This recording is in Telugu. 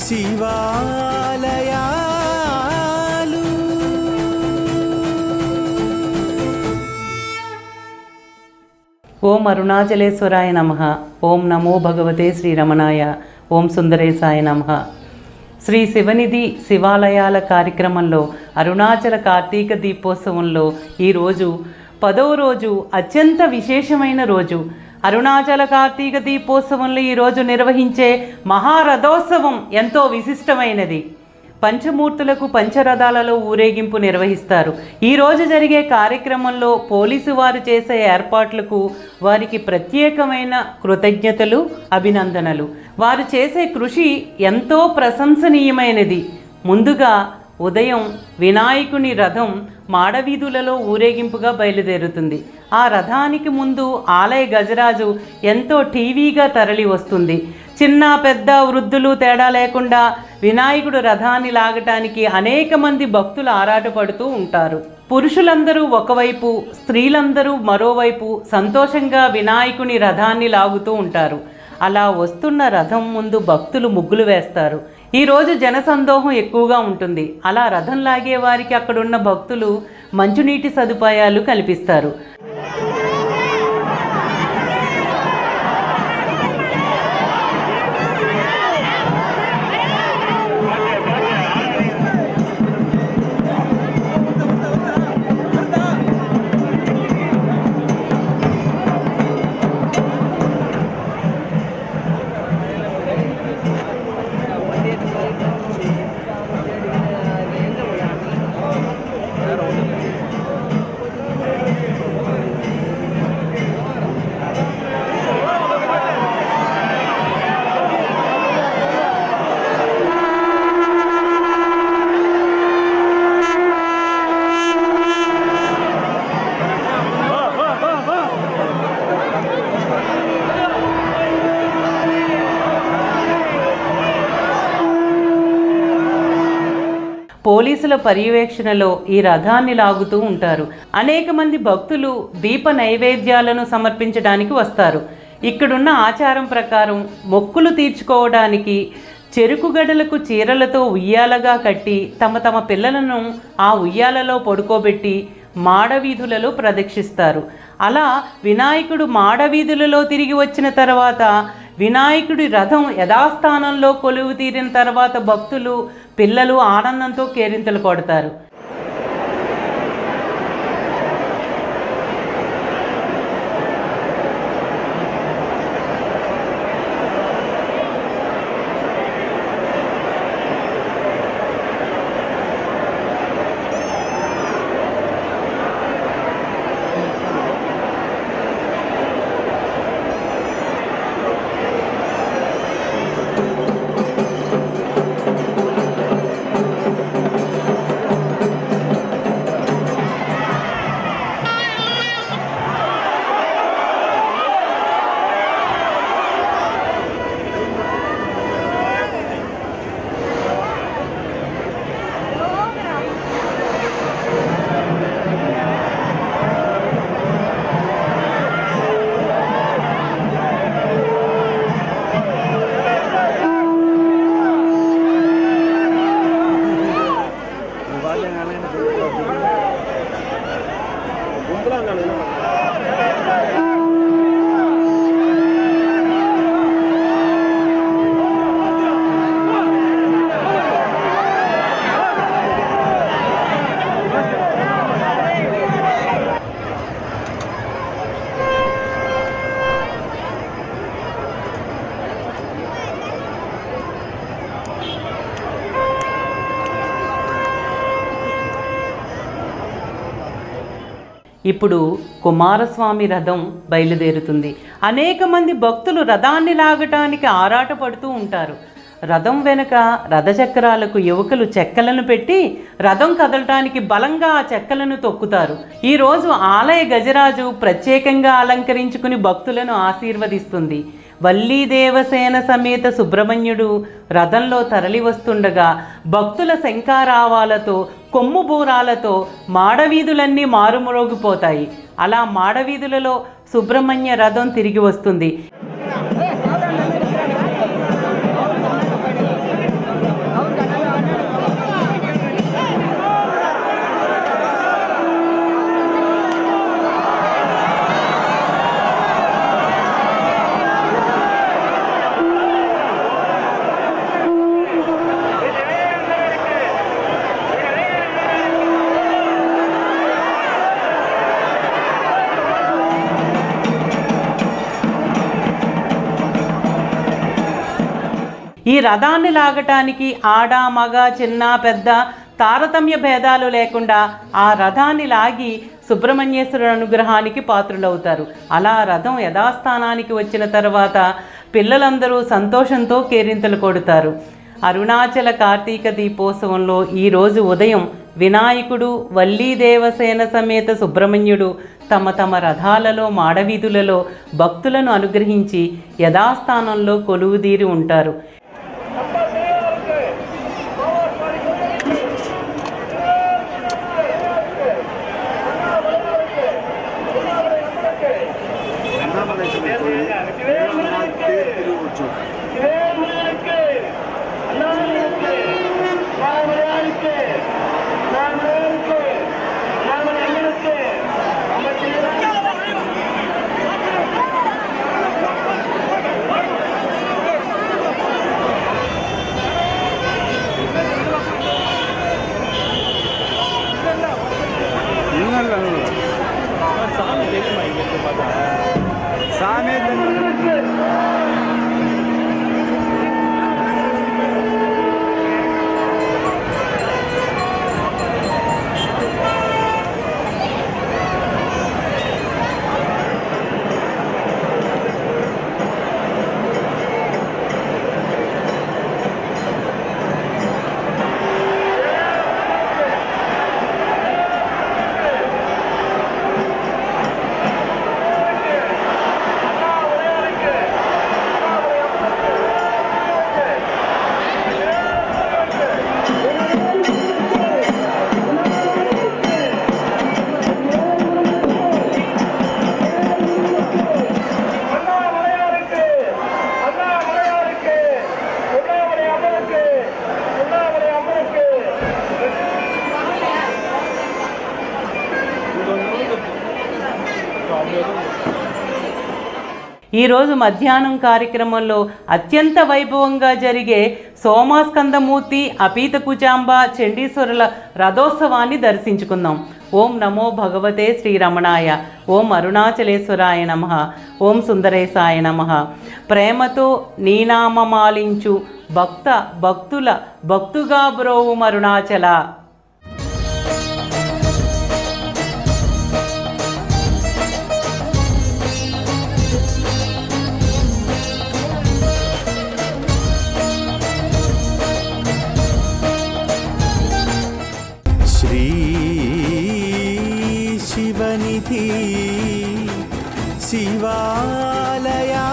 శివాలయాలు. ఓం అరుణాచలేశ్వరాయ నమః. ఓం నమో భగవతే శ్రీరమణాయ. ఓం సుందరేశాయ నమః. శ్రీ శివనిధి శివాలయాల కార్యక్రమంలో అరుణాచల కార్తీక దీపోత్సవంలో ఈరోజు 10వ రోజు, అత్యంత విశేషమైన రోజు. అరుణాచల కార్తీక దీపోత్సవంలో ఈరోజు నిర్వహించే మహారథోత్సవం ఎంతో విశిష్టమైనది. పంచమూర్తులకు పంచరథాలలో ఊరేగింపు నిర్వహిస్తారు. ఈరోజు జరిగే కార్యక్రమంలో పోలీసు వారు చేసే ఏర్పాట్లకు వారికి ప్రత్యేకమైన కృతజ్ఞతలు, అభినందనలు. వారు చేసే కృషి ఎంతో ప్రశంసనీయమైనది. ముందుగా ఉదయం వినాయకుని రథం మాడవీధులలో ఊరేగింపుగా బయలుదేరుతుంది. ఆ రథానికి ముందు ఆలయ గజరాజు ఎంతో టీవీగా తరలి వస్తుంది. చిన్న పెద్ద వృద్ధులు తేడా లేకుండా వినాయకుడు రథాన్ని లాగటానికి అనేక మంది భక్తులు ఆరాటపడుతూ ఉంటారు. పురుషులందరూ ఒకవైపు, స్త్రీలందరూ మరోవైపు సంతోషంగా వినాయకుని రథాన్ని లాగుతూ ఉంటారు. అలా వస్తున్న రథం ముందు భక్తులు ముగ్గులు వేస్తారు. ఈరోజు జనసందోహం ఎక్కువగా ఉంటుంది. అలా రథం లాగే వారికి అక్కడున్న భక్తులు మంచినీటి సదుపాయాలు కల్పిస్తారు. పోలీసుల పర్యవేక్షణలో ఈ రథాన్ని లాగుతూ ఉంటారు. అనేక మంది భక్తులు దీప నైవేద్యాలను సమర్పించడానికి వస్తారు. ఇక్కడున్న ఆచారం ప్రకారం మొక్కులు తీర్చుకోవడానికి చెరుకుగడలకు చీరలతో ఉయ్యాలగా కట్టి తమ పిల్లలను ఆ ఉయ్యాలలో పడుకోబెట్టి మాడవీధులలో ప్రదక్షిస్తారు. అలా వినాయకుడు మాడవీధులలో తిరిగి వచ్చిన తర్వాత వినాయకుడి రథం యథాస్థానంలో కొలువు తీరిన తర్వాత భక్తులు, పిల్లలు ఆనందంతో కేరింతలు కొడతారు. ఇప్పుడు కుమారస్వామి రథం బయలుదేరుతుంది. అనేక మంది భక్తులు రథాన్ని లాగటానికి ఆరాటపడుతూ ఉంటారు. రథం వెనుక రథచక్రాలకు యువకులు చెక్కలను పెట్టి రథం కదలటానికి బలంగా ఆ చెక్కలను తొక్కుతారు. ఈరోజు ఆలయ గజరాజు ప్రత్యేకంగా అలంకరించుకుని భక్తులను ఆశీర్వదిస్తుంది. వల్లీ దేవసేన సమేత సుబ్రహ్మణ్యుడు రథంలో తరలి వస్తుండగా భక్తుల శంఖారావాలతో, కొమ్ము బూరాలతో మాడవీధులన్నీ మారుమ్రోగిపోతాయి. అలా మాడవీధులలో సుబ్రహ్మణ్య రథం తిరిగి వస్తుంది. ఈ రథాన్ని లాగటానికి ఆడ మగ చిన్న పెద్ద తారతమ్య భేదాలు లేకుండా ఆ రథాన్ని లాగి సుబ్రహ్మణ్యేశ్వరుడు అనుగ్రహానికి పాత్రులవుతారు. అలా రథం యథాస్థానానికి వచ్చిన తర్వాత పిల్లలందరూ సంతోషంతో కేరింతలు కొడతారు. అరుణాచల కార్తీక దీపోత్సవంలో ఈరోజు ఉదయం వినాయకుడు, వల్లీదేవసేన సమేత సుబ్రహ్మణ్యుడు తమ తమ రథాలలో మాడవీధులలో భక్తులను అనుగ్రహించి యథాస్థానంలో కొలువుదీరి ఉంటారు. ఈరోజు మధ్యాహ్నం కార్యక్రమంలో అత్యంత వైభవంగా జరిగే సోమాస్కందమూర్తి, అపీత కుచాంబ, చండీశ్వరుల రథోత్సవాన్ని దర్శించుకుందాం. ఓం నమో భగవతే శ్రీరమణాయ, ఓం అరుణాచలేశ్వరాయ నమః, ఓం సుందరేశాయ నమః. ప్రేమతో నీనామమాలించు భక్తుల భక్తుగా బ్రోవు అరుణాచల. శివనిధి శివాలయా